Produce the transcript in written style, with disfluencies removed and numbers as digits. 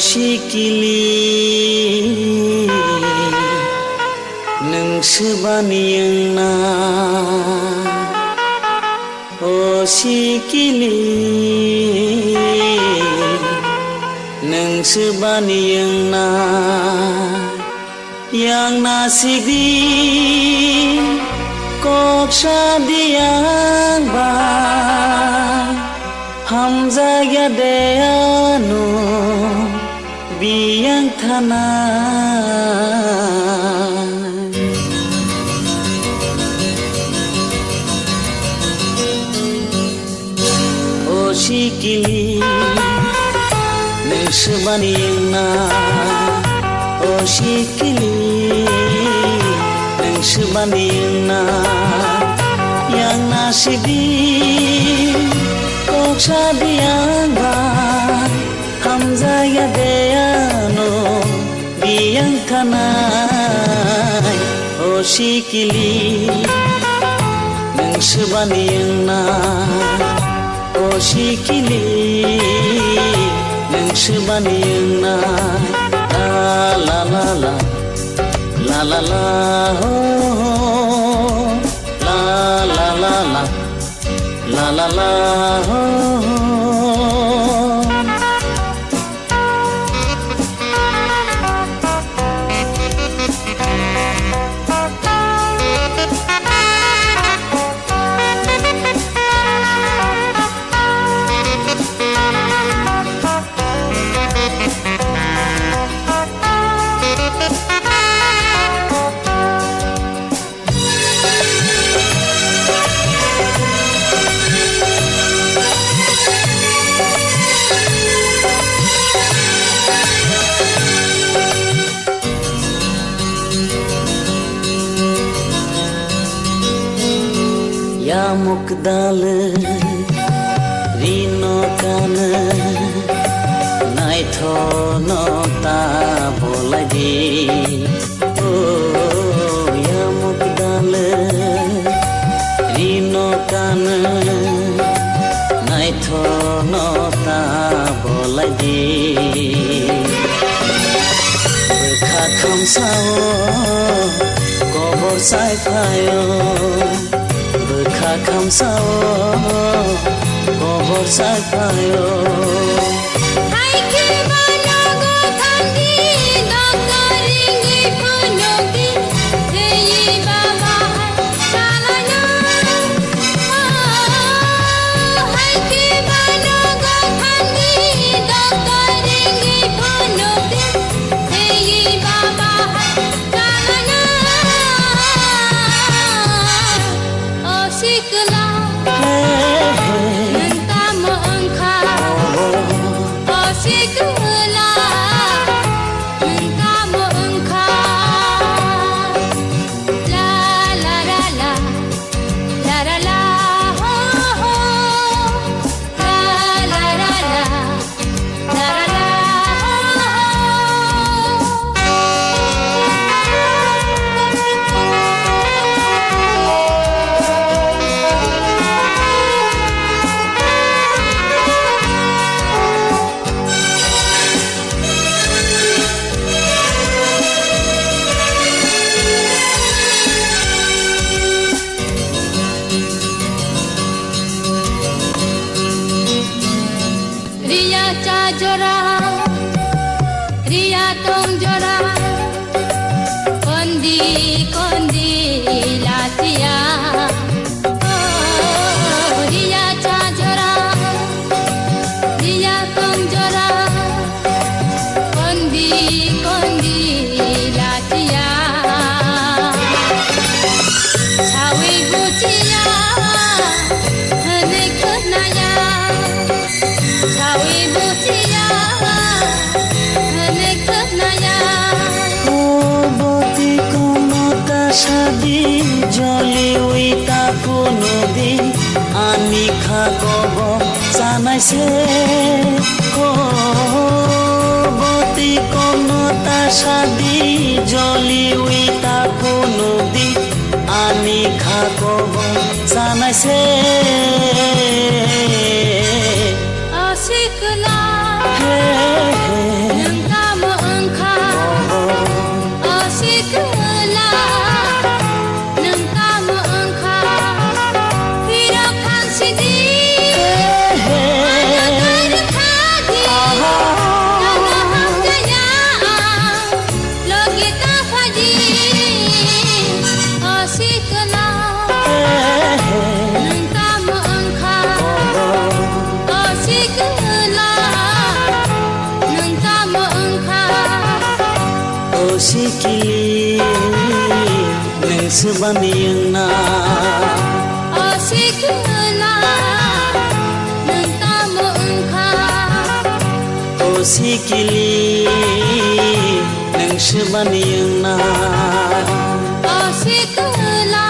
सिखिरि नोंसो बानियोंना सिखिरि नोंसो बानियोंना yang nasigi kok sadiang ba hamza ya deano biang tanah oh sikili nungsubaniingna oh sikili nungsubaniingna yang nasibi kok sadiang ba hamza ya deano biang tanai oh sikili nungsubaniingna oh sikili nungsubaniingna la la la la la la oh la la la la la la la oh mukdal rino kan nai thono ta bolagi oh ya mukdal rino kan nai thono ta bolagi bekha khamsao kobor sai phayo bekha khamsao kobor sai phayo hai ke banago thandi dakaringi panogi ei baba salana hai ke banago thandi dakaringi panogi ei baba salana sikla nanta mangkha oh sikla nanta mangkha la la la la la la la ho ho la la la la la la la Ria cha jora Ria tong jora Kondi kondi latia oh Ria cha jora Ria tong jora Kondi kondi latia Chawi bucia hane khnaya Chawi bucia hane khnaya oh boti kono ta sadi joli uita kono di ani kha kobo sanai se oh boti kono ta sadi joli uita kono di ani kha kobo sanai se asikla hey, hey. सिखला नोंथाम ओंखा सिखिलि नोंसो बानायोना सिखला नोंथाम ओंखा सिखिलि नोंसो बानायोना सिखला